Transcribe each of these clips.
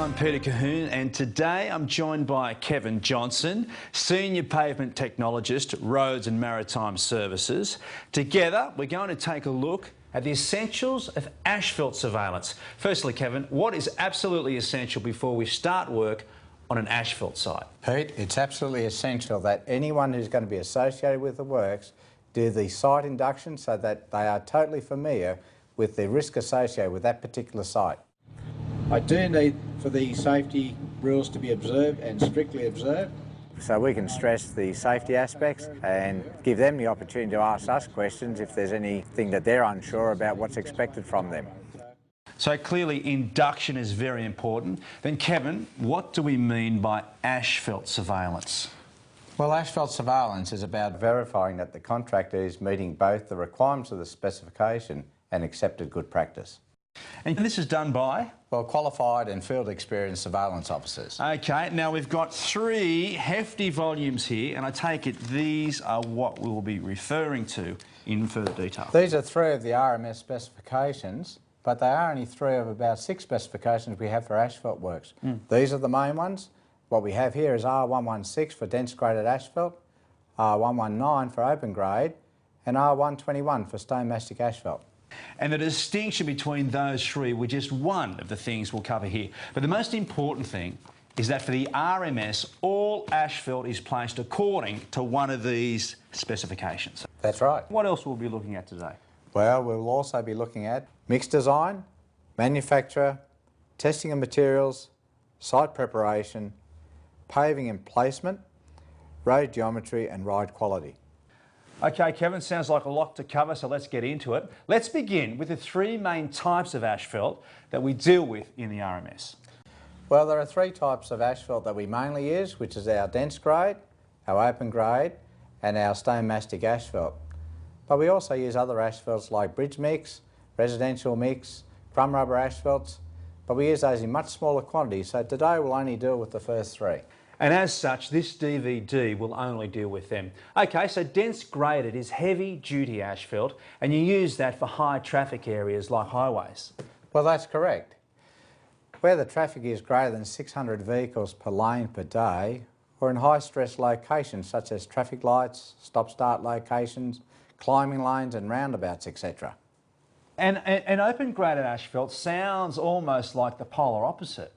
I'm Peter Cahoon, and today I'm joined by Kevin Johnson, Senior Pavement Technologist, Roads and Maritime Services. Together, we're going to take a look at the essentials of asphalt surveillance. Firstly, Kevin, what is absolutely essential before we start work on an asphalt site? Pete, it's absolutely essential that anyone who's going to be associated with the works do the site induction so that they are totally familiar with the risk associated with that particular site. I do need for the safety rules to be observed and strictly observed. So we can stress the safety aspects and give them the opportunity to ask us questions if there's anything that they're unsure about what's expected from them. So clearly induction is very important. Then Kevin, what do we mean by asphalt surveillance? Well, asphalt surveillance is about verifying that the contractor is meeting both the requirements of the specification and accepted good practice. And this is done by? Well, qualified and field experienced surveillance officers. Okay, now we've got three hefty volumes here, and I take it these are what we will be referring to in further detail. These are three of the RMS specifications, but they are only three of about 6 specifications we have for asphalt works. These are the main ones. What we have here is R116 for dense graded asphalt, R119 for open grade, and R121 for stone mastic asphalt. And the distinction between those three were just one of the things we'll cover here. But the most important thing is that for the RMS, all asphalt is placed according to one of these specifications. That's right. What else will we be looking at today? Well, we'll also be looking at mix design, manufacturer, testing of materials, site preparation, paving and placement, road geometry and ride quality. Okay, Kevin, sounds like a lot to cover, so let's get into it. Let's begin with the three main types of asphalt that we deal with in the RMS. Well, there are 3 types of asphalt that we mainly use, which is our dense grade, our open grade, and our stone mastic asphalt. But we also use other asphalts like bridge mix, residential mix, crumb rubber asphalts, but we use those in much smaller quantities, so today we'll only deal with the first 3. And as such, this DVD will only deal with them. Okay, so dense graded is heavy duty asphalt, and you use that for high traffic areas like highways. Well, that's correct. Where the traffic is greater than 600 vehicles per lane per day, or in high stress locations such as traffic lights, stop-start locations, climbing lanes and roundabouts, etc. And open graded asphalt sounds almost like the polar opposite.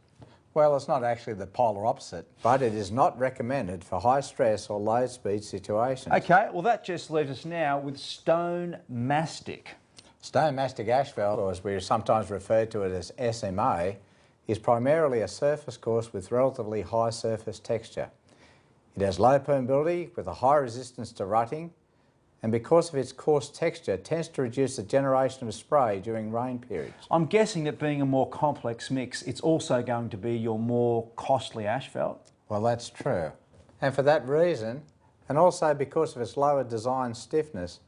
Well, it's not actually the polar opposite, but it is not recommended for high stress or low speed situations. Okay, well that just leaves us now with stone mastic. Stone mastic asphalt, or as we sometimes refer to it as SMA, is primarily a surface course with relatively high surface texture. It has low permeability with a high resistance to rutting, and because of its coarse texture, tends to reduce the generation of spray during rain periods. I'm guessing that being a more complex mix, it's also going to be your more costly asphalt? Well, that's true. And for that reason, and also because of its lower design stiffness,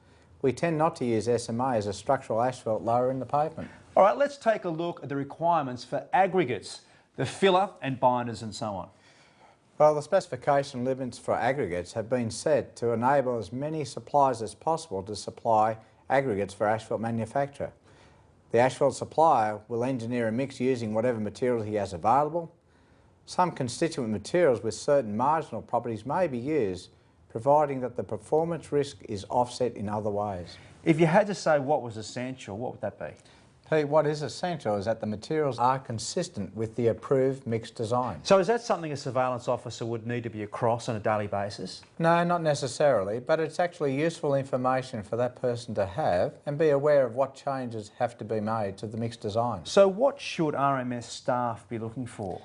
we tend not to use SMA as a structural asphalt lower in the pavement. All right, let's take a look at the requirements for aggregates, the filler and binders and so on. Well, the specification limits for aggregates have been set to enable as many suppliers as possible to supply aggregates for asphalt manufacture. The asphalt supplier will engineer a mix using whatever material he has available. Some constituent materials with certain marginal properties may be used, providing that the performance risk is offset in other ways. If you had to say what was essential, what would that be? Pete, what is essential is that the materials are consistent with the approved mix design. So is that something a surveillance officer would need to be across on a daily basis? No, not necessarily, but it's actually useful information for that person to have and be aware of what changes have to be made to the mix design. So what should RMS staff be looking for?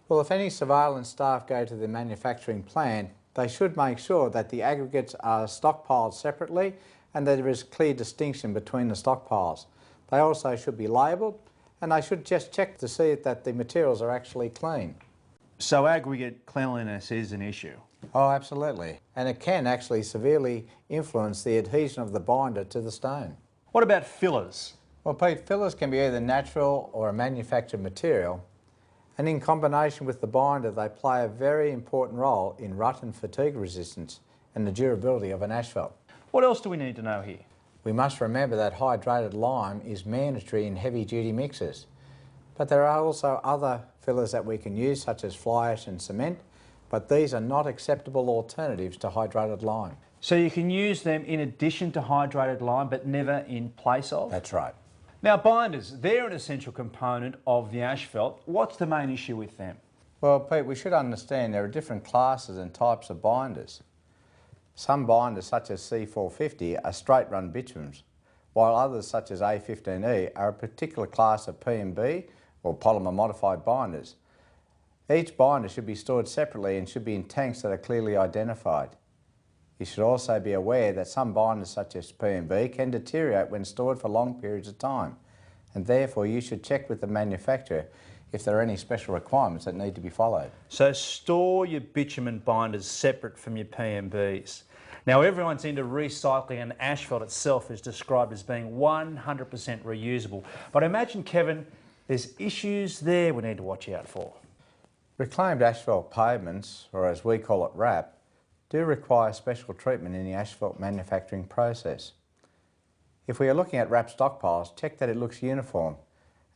Well, if any surveillance staff go to the manufacturing plant, they should make sure that the aggregates are stockpiled separately and that there is clear distinction between the stockpiles. They also should be labelled, and they should just check to see that the materials are actually clean. So aggregate cleanliness is an issue? Oh, absolutely. And it can actually severely influence the adhesion of the binder to the stone. What about fillers? Well, Pete, fillers can be either natural or a manufactured material, and in combination with the binder, they play a very important role in rut and fatigue resistance and the durability of an asphalt. What else do we need to know here? We must remember that hydrated lime is mandatory in heavy-duty mixes. But there are also other fillers that we can use, such as fly ash and cement, but these are not acceptable alternatives to hydrated lime. So you can use them in addition to hydrated lime, but never in place of? That's right. Now binders, they're an essential component of the asphalt. What's the main issue with them? Well, Pete, we should understand there are different classes and types of binders. Some binders, such as C450, are straight-run bitumens, while others, such as A15E, are a particular class of PMB, or polymer-modified binders. Each binder should be stored separately and should be in tanks that are clearly identified. You should also be aware that some binders, such as PMB, can deteriorate when stored for long periods of time, and therefore you should check with the manufacturer if there are any special requirements that need to be followed. So store your bitumen binders separate from your PMBs. Now everyone's into recycling, and asphalt itself is described as being 100% reusable. But I imagine, Kevin, there's issues there we need to watch out for. Reclaimed asphalt pavements, or as we call it RAP, do require special treatment in the asphalt manufacturing process. If we are looking at RAP stockpiles, check that it looks uniform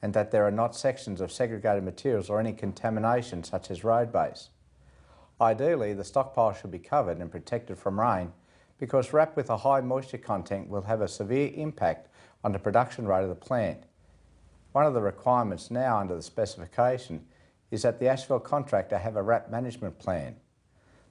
and that there are not sections of segregated materials or any contamination such as road base. Ideally, the stockpile should be covered and protected from rain, because RAP with a high moisture content will have a severe impact on the production rate of the plant. One of the requirements now under the specification is that the asphalt contractor have a RAP management plan.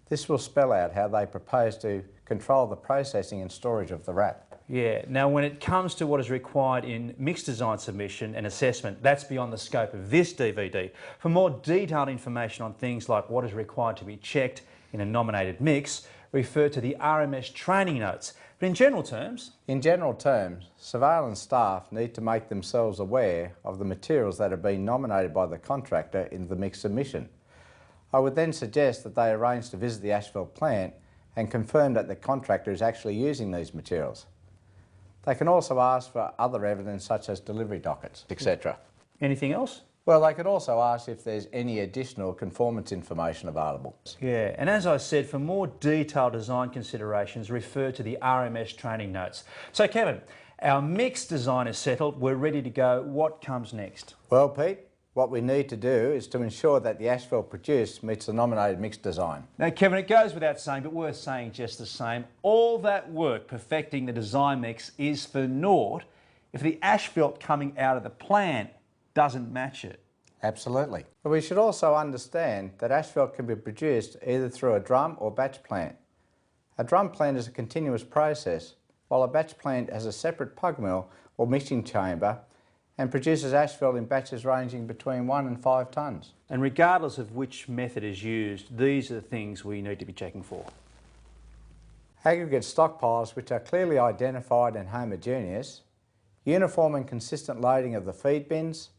This will spell out how they propose to control the processing and storage of the RAP. Yeah, now when it comes to what is required in mix design submission and assessment, that's beyond the scope of this DVD. For more detailed information on things like what is required to be checked in a nominated mix, refer to the RMS training notes. But in general terms, surveillance staff need to make themselves aware of the materials that have been nominated by the contractor in the mix submission. I would then suggest that they arrange to visit the asphalt plant and confirm that the contractor is actually using these materials. They can also ask for other evidence such as delivery dockets, etc. Anything else? Well, they could also ask if there's any additional conformance information available. Yeah, and as I said, for more detailed design considerations, refer to the RMS training notes. So Kevin, our mix design is settled, we're ready to go. What comes next? Well, Pete, what we need to do is to ensure that the asphalt produced meets the nominated mix design. Now Kevin, it goes without saying, but worth saying just the same, all that work perfecting the design mix is for naught if the asphalt coming out of the plant doesn't match it. Absolutely. But we should also understand that asphalt can be produced either through a drum or batch plant. A drum plant is a continuous process, while a batch plant has a separate pug mill or mixing chamber and produces asphalt in batches ranging between 1 and 5 tonnes. And regardless of which method is used, these are the things we need to be checking for. Aggregate stockpiles which are clearly identified and homogeneous, uniform and consistent loading of the feed bins,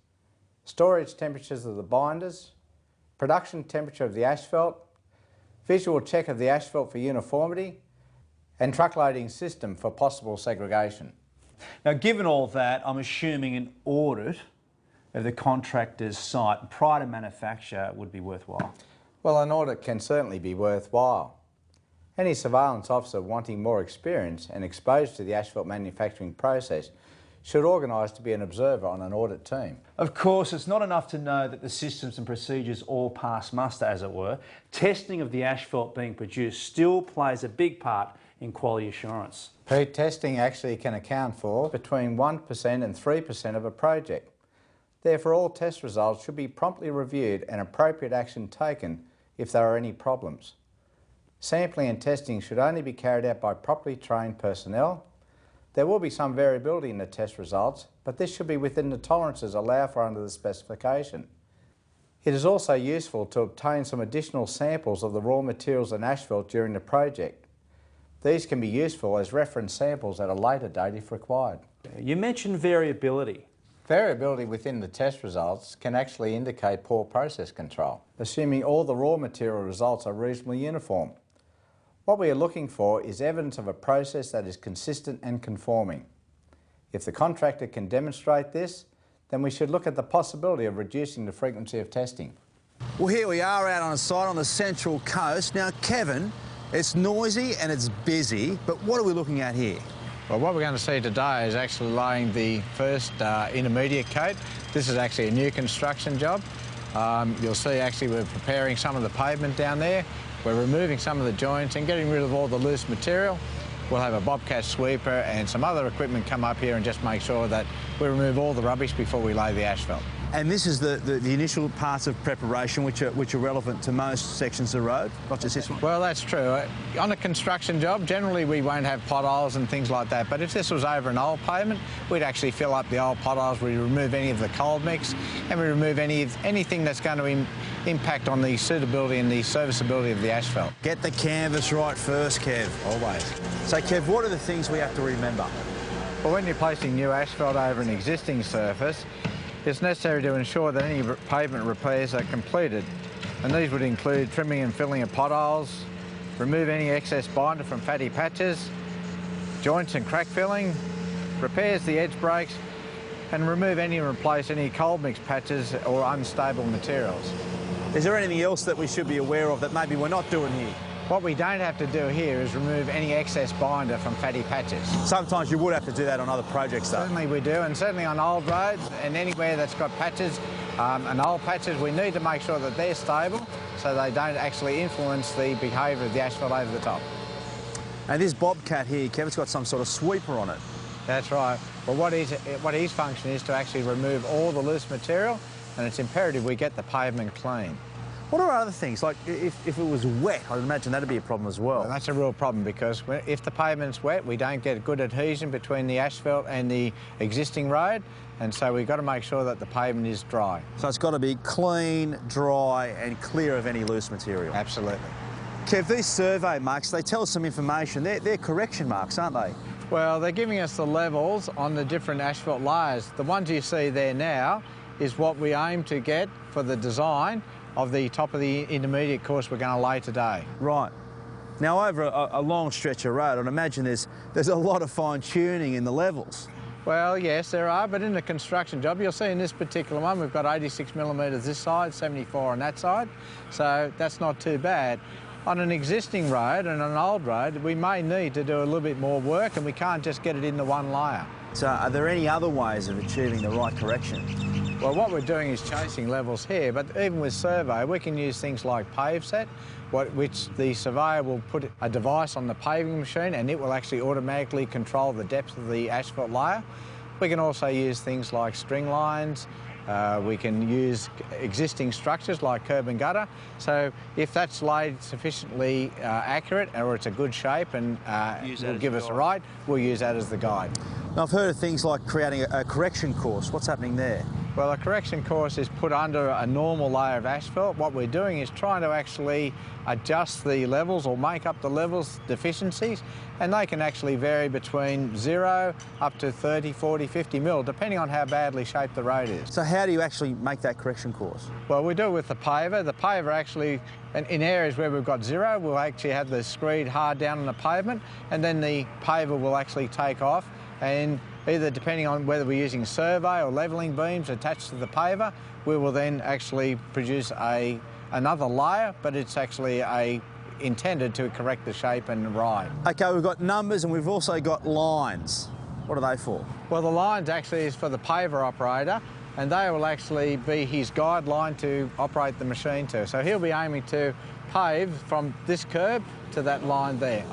storage temperatures of the binders, production temperature of the asphalt, visual check of the asphalt for uniformity, and truck loading system for possible segregation. Now, given all that, I'm assuming an audit of the contractor's site prior to manufacture would be worthwhile. Well, an audit can certainly be worthwhile. Any surveillance officer wanting more experience and exposed to the asphalt manufacturing process should organise to be an observer on an audit team. Of course, it's not enough to know that the systems and procedures all pass muster, as it were. Testing of the asphalt being produced still plays a big part in quality assurance. Pete, testing actually can account for between 1% and 3% of a project. Therefore, all test results should be promptly reviewed and appropriate action taken if there are any problems. Sampling and testing should only be carried out by properly trained personnel. There will be some variability in the test results, but this should be within the tolerances allowed for under the specification. It is also useful to obtain some additional samples of the raw materials and asphalt during the project. These can be useful as reference samples at a later date if required. You mentioned variability. Variability within the test results can actually indicate poor process control, assuming all the raw material results are reasonably uniform. What we are looking for is evidence of a process that is consistent and conforming. If the contractor can demonstrate this, then we should look at the possibility of reducing the frequency of testing. Well, here we are out on a site on the Central Coast. Now, Kevin, it's noisy and it's busy, but what are we looking at here? Well, what we're going to see today is actually laying the first intermediate coat. This is actually a new construction job. You'll see actually we're preparing some of the pavement down there. We're removing some of the joints and getting rid of all the loose material. We'll have a bobcat sweeper and some other equipment come up here and just make sure that we remove all the rubbish before we lay the asphalt. And this is the initial parts of preparation which are relevant to most sections of road, not just this one? Well, that's true. On a construction job, generally we won't have potholes and things like that, but if this was over an old pavement, we'd actually fill up the old potholes, we remove any of the cold mix, and we remove anything that's going to impact on the suitability and the serviceability of the asphalt. Get the canvas right first, Kev. Always. So, Kev, what are the things we have to remember? Well, when you're placing new asphalt over an existing surface, it's necessary to ensure that any pavement repairs are completed, and these would include trimming and filling of potholes, remove any excess binder from fatty patches, joints and crack filling, repairs the edge breaks, and remove any and replace any cold mix patches or unstable materials. Is there anything else that we should be aware of that maybe we're not doing here? What we don't have to do here is remove any excess binder from fatty patches. Sometimes you would have to do that on other projects, though. Certainly we do, and certainly on old roads and anywhere that's got patches and old patches, we need to make sure that they're stable so they don't actually influence the behaviour of the asphalt over the top. And this bobcat here, Kev, it's got some sort of sweeper on it. That's right. Well, what his function is to actually remove all the loose material, and it's imperative we get the pavement clean. What are other things? Like if it was wet, I'd imagine that'd be a problem as well. That's a real problem because if the pavement's wet, we don't get good adhesion between the asphalt and the existing road, and so we've got to make sure that the pavement is dry. So it's got to be clean, dry and clear of any loose material. Absolutely. Kev, these survey marks, they tell us some information. They're correction marks, aren't they? Well, they're giving us the levels on the different asphalt layers. The ones you see there now is what we aim to get for the design of the top of the intermediate course we're going to lay today. Right. Now, over a long stretch of road, I'd imagine there's a lot of fine-tuning in the levels. Well, yes, there are, but in the construction job, you'll see in this particular one, we've got 86 millimetres this side, 74 on that side, so that's not too bad. On an existing road and an old road, we may need to do a little bit more work, and we can't just get it into one layer. So are there any other ways of achieving the right correction? Well, what we're doing is chasing levels here, but even with survey, we can use things like PaveSet, which the surveyor will put a device on the paving machine and it will actually automatically control the depth of the asphalt layer. We can also use things like string lines. We can use existing structures like curb and gutter. So if that's laid sufficiently accurate or it's a good shape and will give us a ride, we'll use that as the guide. Now, I've heard of things like creating a correction course. What's happening there? Well, a correction course is put under a normal layer of asphalt. What we're doing is trying to actually adjust the levels or make up the levels deficiencies, and they can actually vary between 0 up to 30, 40, 50 mil, depending on how badly shaped the road is. So how do you actually make that correction course? Well, we do it with the paver. The paver actually, in areas where we've got 0, we'll actually have the screed hard down on the pavement, and then the paver will actually take off, and either depending on whether we're using survey or levelling beams attached to the paver, we will then actually produce another layer, but it's actually intended to correct the shape and ride. Okay, we've got numbers and we've also got lines. What are they for? Well, the lines actually is for the paver operator, and they will actually be his guideline to operate the machine to. So he'll be aiming to pave from this curb to that line there.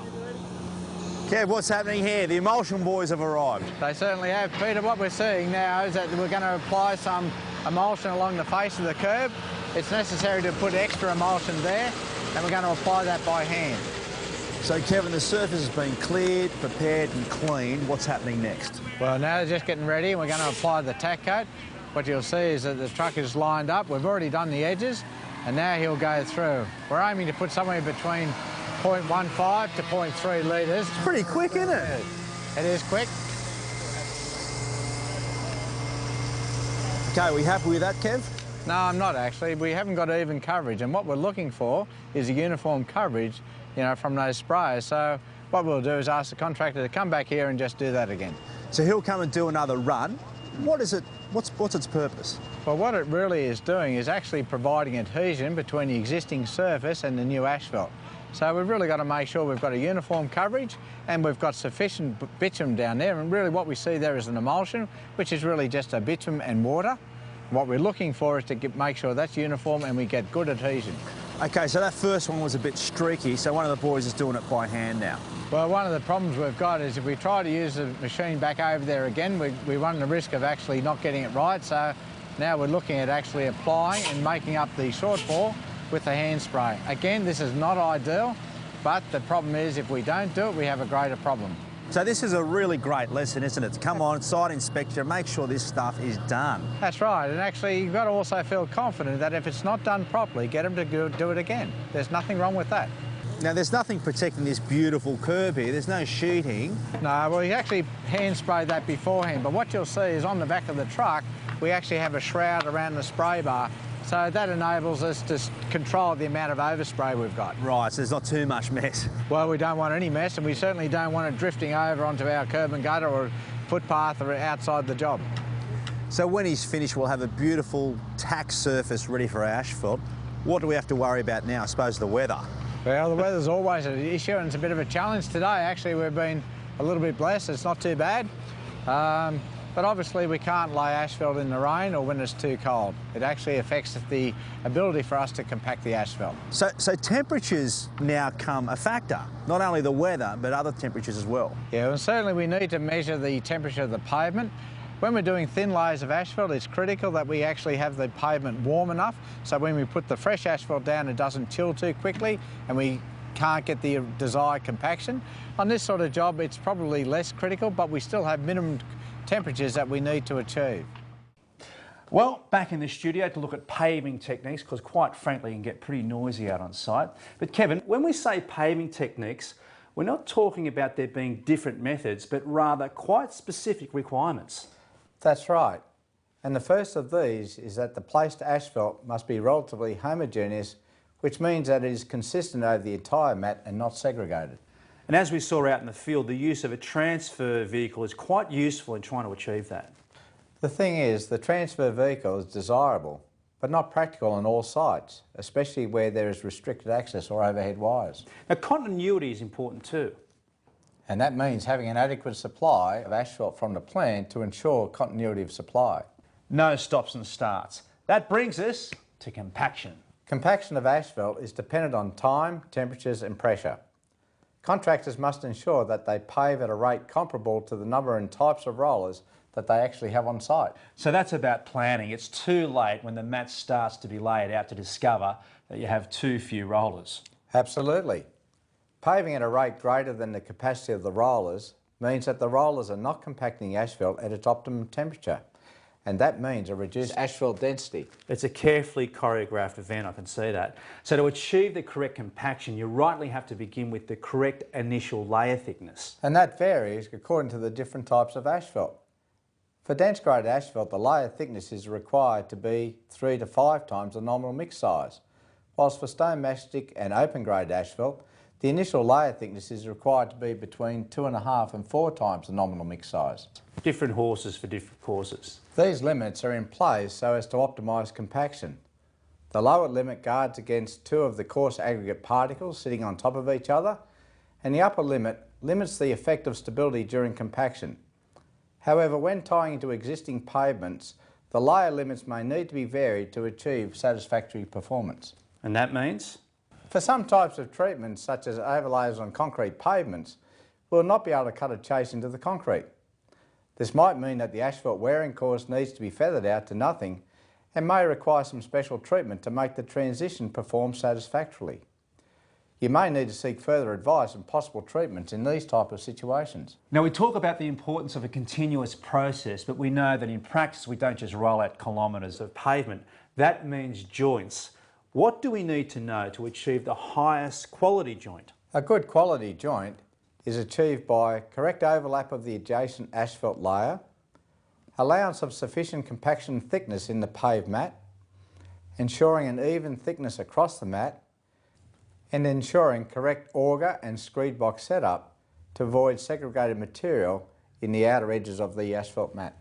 Kev, what's happening here? The emulsion boys have arrived. They certainly have. Peter, what we're seeing now is that we're going to apply some emulsion along the face of the curb. It's necessary to put extra emulsion there, and we're going to apply that by hand. So, Kevin, the surface has been cleared, prepared and cleaned. What's happening next? Well, now they're just getting ready, and we're going to apply the tack coat. What you'll see is that the truck is lined up. We've already done the edges, and now he'll go through. We're aiming to put somewhere between 0.15 to 0.3 litres. It's pretty quick, isn't it? It is quick. Okay, are we happy with that, Kev? No, I'm not actually. We haven't got even coverage, and what we're looking for is a uniform coverage, you know, from those sprayers. So what we'll do is ask the contractor to come back here and just do that again. So he'll come and do another run. What is it? What's its purpose? Well, what it really is doing is actually providing adhesion between the existing surface and the new asphalt. So we've really got to make sure we've got a uniform coverage and we've got sufficient bitumen down there, and really what we see there is an emulsion, which is really just a bitumen and water. What we're looking for is to make sure that's uniform and we get good adhesion. Okay, so that first one was a bit streaky, so one of the boys is doing it by hand now. Well, one of the problems we've got is if we try to use the machine back over there again, we run the risk of actually not getting it right. So now we're looking at actually applying and making up the shortfall with the hand spray. Again, this is not ideal, but the problem is if we don't do it, we have a greater problem. So this is a really great lesson, isn't it? To come on, site inspection, make sure this stuff is done. That's right, and actually you've got to also feel confident that if it's not done properly, get them to do it again. There's nothing wrong with that. Now, there's nothing protecting this beautiful curb here. There's no sheeting. No, well, you actually hand spray that beforehand, but what you'll see is on the back of the truck, we actually have a shroud around the spray bar. So that enables us to control the amount of overspray we've got. Right, so there's not too much mess. Well, we don't want any mess, and we certainly don't want it drifting over onto our curb and gutter or footpath or outside the job. So when he's finished, we'll have a beautiful tack surface ready for our asphalt. What do we have to worry about now? I suppose the weather. Well, the weather's always an issue, and it's a bit of a challenge today. Actually, we've been a little bit blessed. It's not too bad. But obviously we can't lay asphalt in the rain or when it's too cold. It actually affects the ability for us to compact the asphalt. So temperatures now come a factor, not only the weather, but other temperatures as well. Yeah, and certainly we need to measure the temperature of the pavement. When we're doing thin layers of asphalt, it's critical that we actually have the pavement warm enough, so when we put the fresh asphalt down, it doesn't chill too quickly and we can't get the desired compaction. On this sort of job, it's probably less critical, but we still have minimum temperatures that we need to achieve. Well, back in the studio to look at paving techniques, because quite frankly, it can get pretty noisy out on site. But Kevin, when we say paving techniques, we're not talking about there being different methods, but rather quite specific requirements. That's right. And the first of these is that the placed asphalt must be relatively homogeneous, which means that it is consistent over the entire mat and not segregated. And as we saw out in the field, the use of a transfer vehicle is quite useful in trying to achieve that. The thing is, the transfer vehicle is desirable, but not practical on all sites, especially where there is restricted access or overhead wires. Now, continuity is important too. And that means having an adequate supply of asphalt from the plant to ensure continuity of supply. No stops and starts. That brings us to compaction. Compaction of asphalt is dependent on time, temperatures and pressure. Contractors must ensure that they pave at a rate comparable to the number and types of rollers that they actually have on site. So that's about planning. It's too late when the mat starts to be laid out to discover that you have too few rollers. Absolutely. Paving at a rate greater than the capacity of the rollers means that the rollers are not compacting asphalt at its optimum temperature, and that means a reduced asphalt density. It's a carefully choreographed event, I can see that. So to achieve the correct compaction, you rightly have to begin with the correct initial layer thickness. And that varies according to the different types of asphalt. For dense grade asphalt, the layer thickness is required to be 3 to 5 times the nominal mix size, whilst for stone mastic and open grade asphalt, the initial layer thickness is required to be between 2.5 and 4 times the nominal mix size. Different horses for different courses. These limits are in place so as to optimise compaction. The lower limit guards against 2 of the coarse aggregate particles sitting on top of each other, and the upper limit limits the effect of stability during compaction. However, when tying into existing pavements, the layer limits may need to be varied to achieve satisfactory performance. And that means? For some types of treatments, such as overlays on concrete pavements, we'll not be able to cut a chase into the concrete. This might mean that the asphalt wearing course needs to be feathered out to nothing and may require some special treatment to make the transition perform satisfactorily. You may need to seek further advice on possible treatments in these type of situations. Now, we talk about the importance of a continuous process, but we know that in practice we don't just roll out kilometres of pavement. That means joints. What do we need to know to achieve the highest quality joint? A good quality joint is achieved by correct overlap of the adjacent asphalt layer, allowance of sufficient compaction thickness in the paved mat, ensuring an even thickness across the mat, and ensuring correct auger and screed box setup to avoid segregated material in the outer edges of the asphalt mat.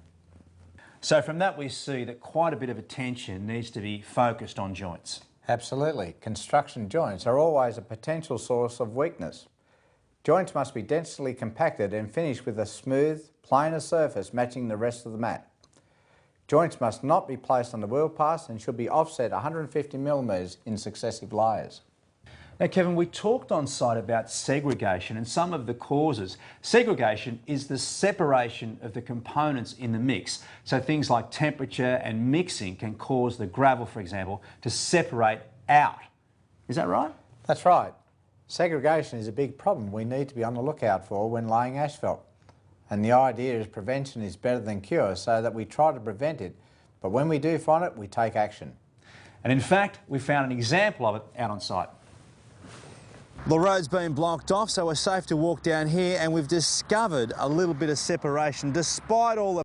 So from that we see that quite a bit of attention needs to be focused on joints. Absolutely. Construction joints are always a potential source of weakness. Joints must be densely compacted and finished with a smooth, planar surface matching the rest of the mat. Joints must not be placed on the wheel pass and should be offset 150 millimetres in successive layers. Now, Kevin, we talked on site about segregation and some of the causes. Segregation is the separation of the components in the mix. So things like temperature and mixing can cause the gravel, for example, to separate out. Is that right? That's right. Segregation is a big problem we need to be on the lookout for when laying asphalt. And the idea is prevention is better than cure, so that we try to prevent it. But when we do find it, we take action. And in fact, we found an example of it out on site. The road's been blocked off, so we're safe to walk down here, and we've discovered a little bit of separation despite all the